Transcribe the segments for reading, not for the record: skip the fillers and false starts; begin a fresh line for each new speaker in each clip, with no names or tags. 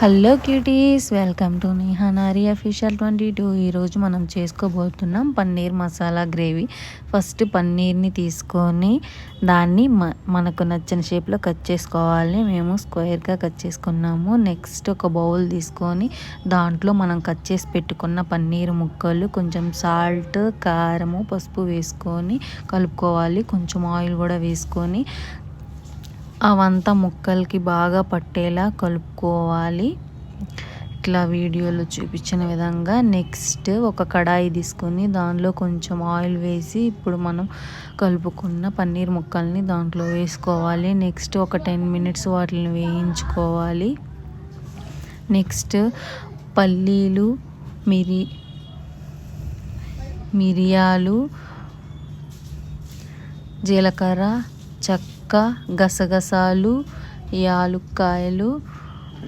Hello cuties, welcome to Nehanari official 22. ఈరోజు మనం చేసుకోబోతున్నాం పన్నీర్ మసాలా గ్రేవీ. ఫస్ట్ పన్నీర్ని తీసుకొని దాన్ని మనకు నచ్చిన షేప్లో కట్ చేసుకోవాలి. మేము స్క్వేర్గా కట్ చేసుకున్నాము. నెక్స్ట్ ఒక బౌల్ తీసుకొని దాంట్లో మనం కట్ చేసి పెట్టుకున్న పన్నీర్ ముక్కలు, కొంచెం సాల్ట్, కారము, పసుపు వేసుకొని కలుపుకోవాలి. కొంచెం ఆయిల్ కూడా వేసుకొని అవంతా ముక్కలకి బాగా పట్టేలా కలుపుకోవాలి, ఇట్లా వీడియోలో చూపించిన విధంగా. నెక్స్ట్ ఒక కడాయి తీసుకొని దానిలో కొంచెం ఆయిల్ వేసి ఇప్పుడు మనం కలుపుకున్న పన్నీర్ ముక్కల్ని దాంట్లో వేసుకోవాలి. నెక్స్ట్ ఒక 10 minutes వాటిని వేయించుకోవాలి. నెక్స్ట్ పల్లీలు, మిరియాలు, జీలకర్ర, చెక్క, గసగసాలు, యాలుక్కాయలు,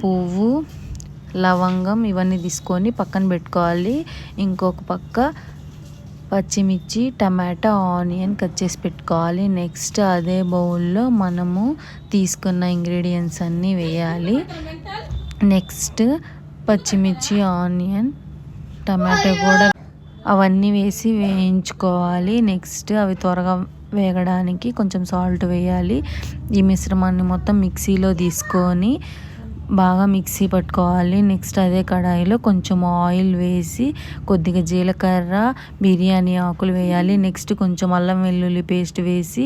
పువ్వు, లవంగం ఇవన్నీ తీసుకొని పక్కన పెట్టుకోవాలి. ఇంకొక పక్క పచ్చిమిర్చి, టమాటా, ఆనియన్ కట్ చేసి పెట్టుకోవాలి. నెక్స్ట్ అదే బౌల్లో మనము తీసుకున్న ఇంగ్రీడియంట్స్ అన్నీ వేయాలి. నెక్స్ట్ పచ్చిమిర్చి, ఆనియన్, టమాటా కూడా అవన్నీ వేసి వేయించుకోవాలి. నెక్స్ట్ అవి త్వరగా వేగడానికి కొంచెం సాల్ట్ వేయాలి. ఈ మిశ్రమాన్ని మొత్తం మిక్సీలో తీసుకొని బాగా మిక్సీ పట్టుకోవాలి. నెక్స్ట్ అదే కడాయిలో కొంచెం ఆయిల్ వేసి కొద్దిగా జీలకర్ర, బిర్యానీ ఆకులు వేయాలి. నెక్స్ట్ కొంచెం అల్లం వెల్లుల్లి పేస్ట్ వేసి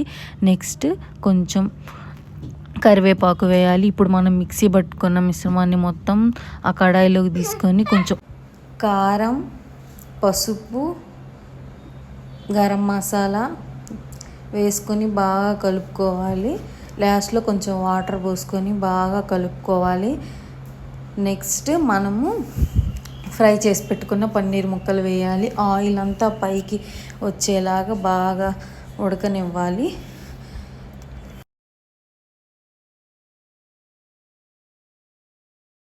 నెక్స్ట్ కొంచెం కరివేపాకు వేయాలి. ఇప్పుడు మనం మిక్సీ పట్టుకున్న మిశ్రమాన్ని మొత్తం ఆ కడాయిలోకి తీసుకొని కొంచెం కారం, పసుపు, గరం మసాలా వేసుకొని బాగా కలుపుకోవాలి. లాస్ట్లో కొంచెం వాటర్ పోసుకొని బాగా కలుపుకోవాలి. నెక్స్ట్ మనము ఫ్రై చేసి పెట్టుకున్న పన్నీర్ ముక్కలు వేయాలి. ఆయిల్ అంతా పైకి వచ్చేలాగా బాగా ఉడకనివ్వాలి.